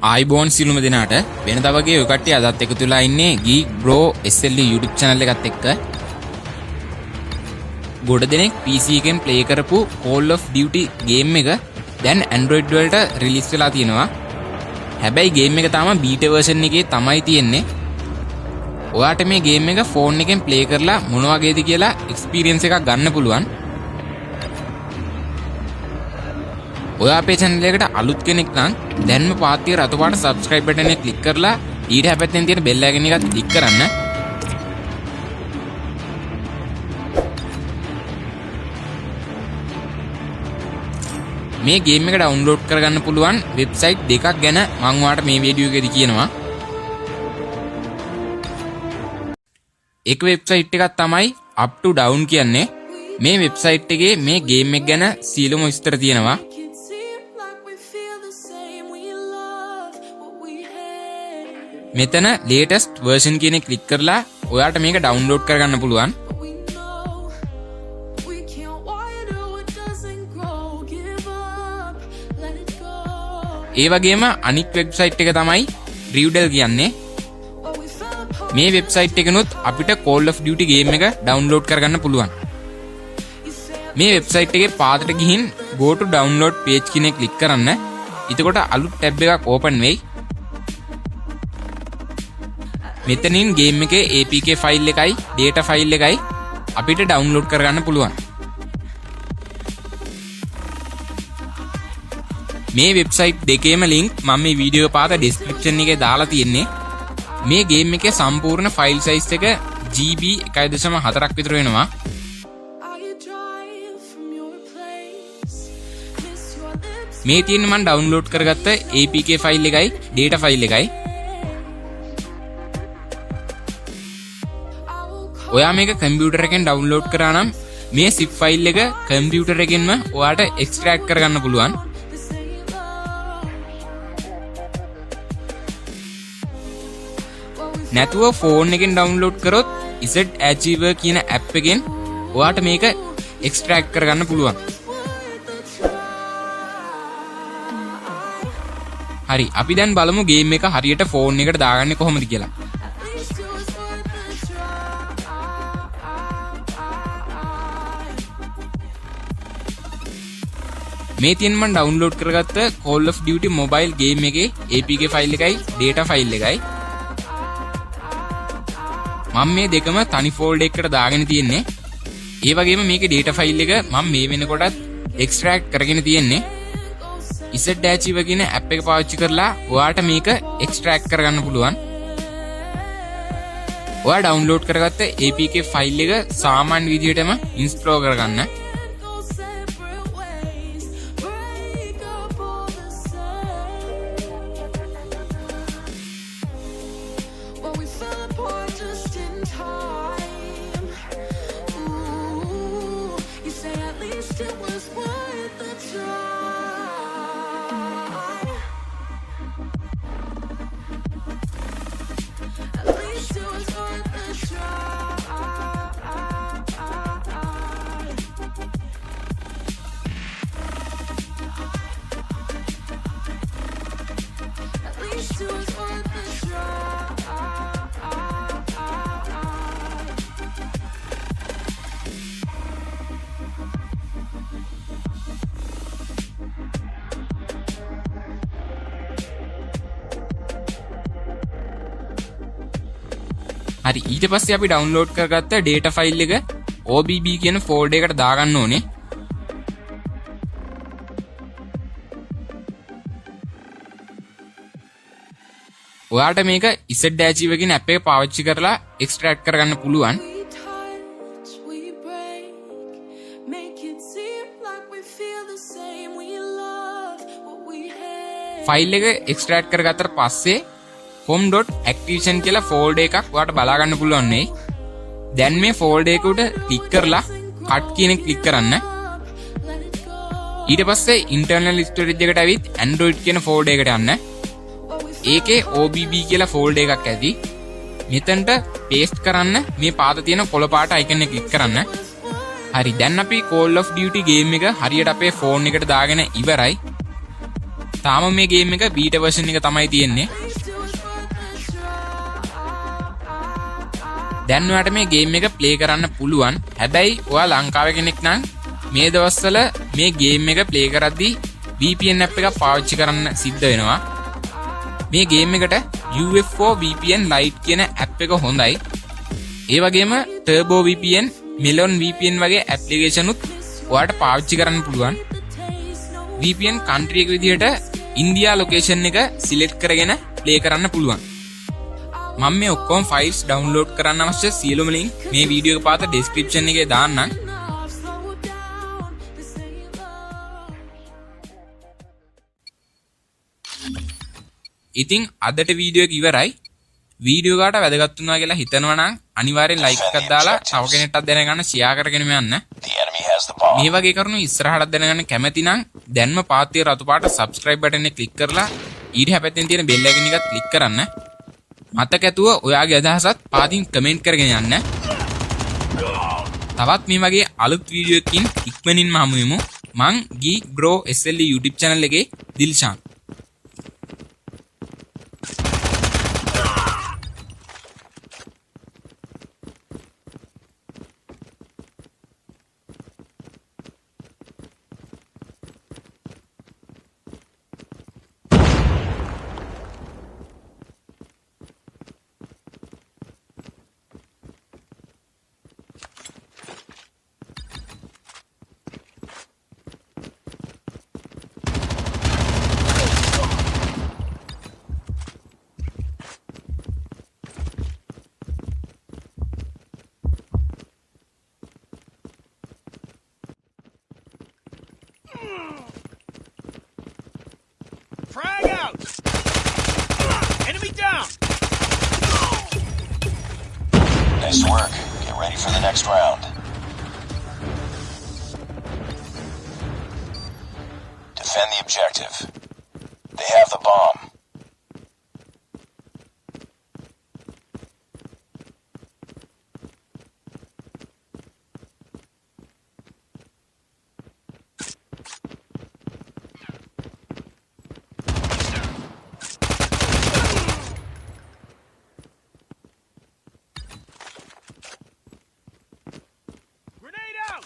ආයිබෝන් සිළුම දෙනාට වෙනදා වගේ ඔය කට්ටිය අදත් එකතු වෙලා ඉන්නේ Geek broslv YouTube channel එකත් එක්ක. ගොඩ දෙනෙක් PC එකෙන් play කරපු Call of Duty game එක දැන් Android වලට release වෙලා තියෙනවා. හැබැයි game එක තාම beta version එකේ තමයි තියෙන්නේ. ඔයාට මේ game එක phone එකෙන් play කරලා මොන වගේද කියලා experience එකක් ගන්න පුළුවන්. ඔයා අපේ channel එකට අලුත් කෙනෙක් නම් දැන්ම පාත්තිය රතු පාට subscribe button එක click කරලා ඊට හැපැත්තෙන් තියෙන bell icon එකත් click කරන්න. මේ game එක download කරගන්න පුළුවන් website දෙකක් ගැන මම ඔයාලට මේ වීඩියෝ එකේදී කියනවා. එක website එකක් තමයි up to down කියන්නේ. මේ website එකේ මේ game එක ගැන සියලුම විස්තර තියෙනවා. මෙතන latest version කියන එක click කරලා ඔයාට මේක download කරගන්න පුළුවන්. ඒ වගේම අනිත් website එක තමයි Rewdell කියන්නේ. මේ website එකනොත් අපිට Call of Duty game එක download කරගන්න පුළුවන්. මේ website එකේ පාතට ගිහින් go to download page කියන එක click කරන්න. එතකොට අලුත් tab එකක් open වෙයි. මෙතනින් game එකේ APK file එකයි data file එකයි අපිට download කරගන්න පුළුවන්. මේ website දෙකේම link මම මේ වීඩියෝ පාත description එකේ දාලා තියෙන්නේ. මේ game එකේ සම්පූර්ණ file size එක GB 1.4ක් විතර වෙනවා. මේ තියෙන්නේ මම download කරගත්ත APK file එකයි data file එකයි. ඔයා මේක කම්පියුටර් එකෙන් download කරා නම් මේ zip file එක කම්පියුටර් එකෙන්ම ඔයාට extract කරගන්න පුළුවන්. නැතුව phone එකෙන් download කරොත් Z-Archiver කියන app එකෙන් ඔයාට මේක extract කරගන්න පුළුවන්. හරි, අපි දැන් බලමු game එක හරියට phone එකට දාගන්නේ කොහොමද කියලා. මේ තියෙන මම download කරගත්ත Call of Duty mobile game එකේ APK file එකයි data file එකයි. මම මේ දෙකම තනි folder එකකට දාගෙන තියෙන්නේ. ඒ වගේම මේකේ data file එක මම මේ වෙනකොටත් extract කරගෙන තියෙන්නේ. Z-Archiver කියන app එක පාවිච්චි කරලා ඔයාට මේක extract කරගන්න පුළුවන්. ඔයා download කරගත්ත APK file එක සාමාන්‍ය විදිහටම install කරගන්න. හරි, ඊට පස්සේ අපි download කරගත්ත data file එක OBB කියන folder එකට දාගන්න ඕනේ. ඔයාට මේක Z-Archiver කියන app එක පාවිච්චි කරලා extract කරගන්න පුළුවන්. file එක extract කරගත්තට පස්සේ home.activation කියලා folder එකක් ඔයාට බලා ගන්න පුළුවන් නේ. දැන් මේ folder එක උඩ click කරලා cut කියන එක click කරන්න. ඊට පස්සේ internal storage එකට ඇවිත් Android කියන folder එකට යන්න. ඒකේ OBB කියලා folder එකක් ඇති. මෙතනට paste කරන්න මේ පාත තියෙන කොළ පාට icon එක click කරන්න. හරි, දැන් අපි Call of Duty game එක හරියට අපේ phone එකට දාගෙන ඉවරයි. තාම මේ ගේම් එක බීටා version එක තමයි තියෙන්නේ. දැන් ඔයාලට මේ ගේම් එක ප්ලේ කරන්න පුළුවන්. හැබැයි ඔයා ලංකාවේ කෙනෙක් නම් මේ දවස්වල මේ ගේම් එක ප්ලේ කරද්දී VPN app එකක් පාවිච්චි කරන්න සිද්ධ වෙනවා. මේ ගේම් එකට UFO VPN Lite කියන app එක හොඳයි. ඒ වගේම Turbo VPN, Melon VPN වගේ ඇප්ලිකේෂන් උත් ඔයාලට පාවිච්චි කරන්න පුළුවන්. VPN country එක විදිහට ඉන්දියා ලොකේෂන් එක සිලෙක්ට් කරගෙන ප්ලේ කරන්න පුළුවන්. මම මේ ඔක්කොම ෆයිල්ස් ඩවුන්ලෝඩ් කරන්න අවශ්‍ය සියලුම ලින්ක් මේ වීඩියෝ එක පාත ඩෙස්ක්‍රිප්ෂන් එකේ දාන්නම්. ඉතින් අදට වීඩියෝ එක ඉවරයි. වීඩියෝ එකට වැදගත් වුණා කියලා හිතනවා නම් අනිවාර්යෙන් ලයික් එකක් දාලා තව කෙනෙක්ටත් දැනගන්න ෂෙයා කරගෙන යන්න. මේ වගේ කරුණු ඉස්සරහට දැනගන්න කැමති නම් දැන්ම පාත්තිය රතු පාට subscribe button එක click කරලා ඊට හැපැත්තෙන් තියෙන bell icon එකත් click කරන්න. මතක ඇතුව ඔයාගේ අදහසත් පාතින් කමෙන්ට් කරගෙන යන්න. තවත් මේ වගේ අලුත් වීඩියෝ එකකින් ඉක්මනින්ම හමු වෙමු. මං Geek Bro SLE YouTube channel එකේ Dilshan. Frag out! Enemy down! Nice work. Get ready for the next round. Defend the objective. They have the bomb. Grenade out!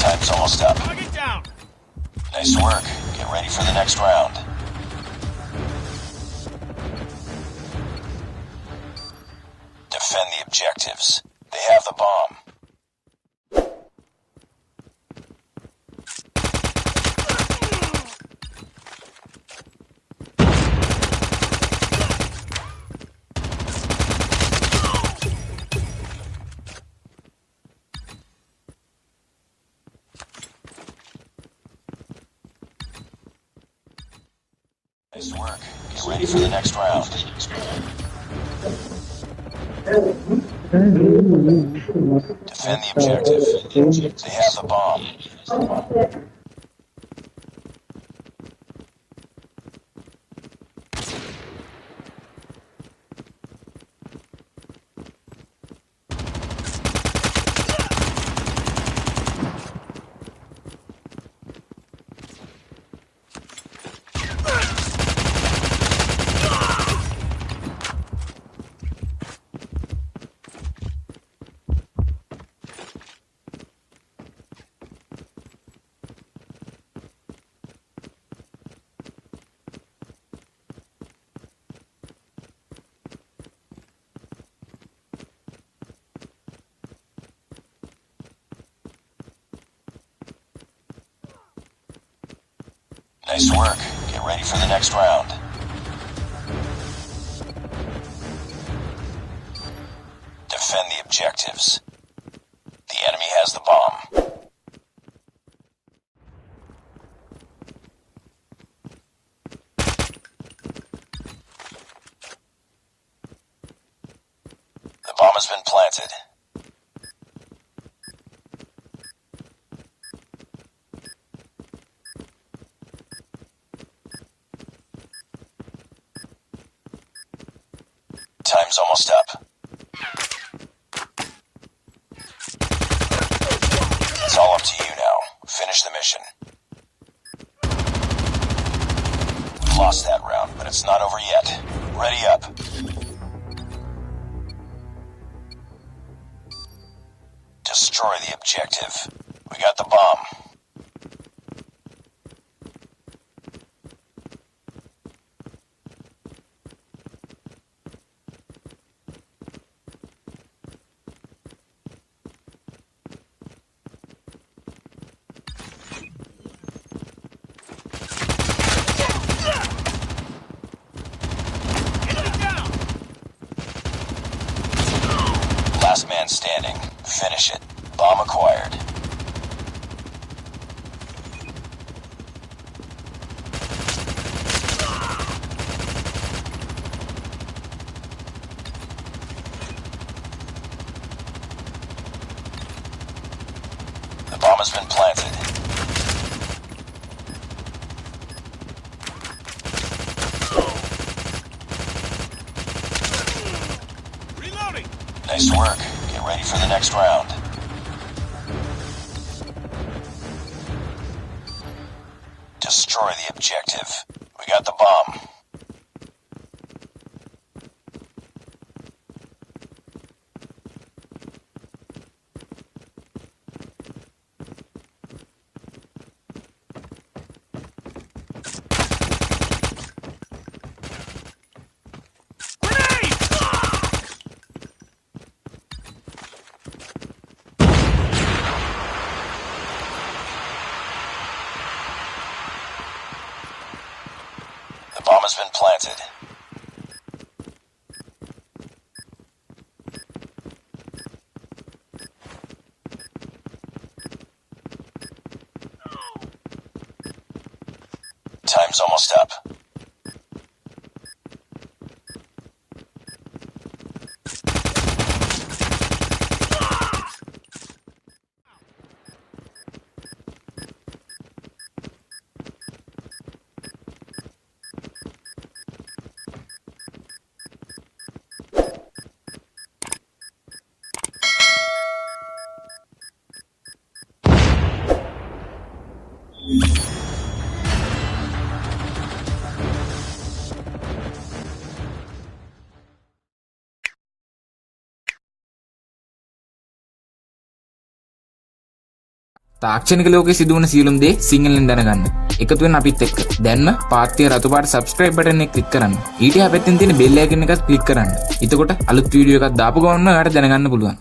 Time's almost up. Target down! Nice work. Get ready for the next round. Defend the objectives. They have the bomb. Nice work. Get ready for the next round. Defend the objective. They have the bomb. Nice work. Get ready for the next round. Defend the objectives. The enemy has the bomb. has been planted. Time's almost up. It's all up to you now. Finish the mission. Lost that round, but it's not over yet. Ready up. Destroy the objective. We got the bomb. Enemy down! Last man standing. Finish it. Bomb acquired. The bomb has been planted. Reloading! Nice work. Get ready for the next round. Destroy the objective. We got the bomb. Grenade! The bomb has been planted. Time's almost up. තාක්ෂණික ලෝකයේ සිදුවන සියලුම දේ සිංහලෙන් දැනගන්න. එකතු වෙන්න අපිත් එක්ක. දැන්ම පාත්තිය රතු පාට subscribe button එක ක්ලික් කරන්න. ඊට එහා පැත්තෙන් තියෙන bell icon එකත් ක්ලික් කරන්න. එතකොට අලුත් වීඩියෝ එකක් දාපු ගමන්ම ඔයාලට දැනගන්න පුළුවන්.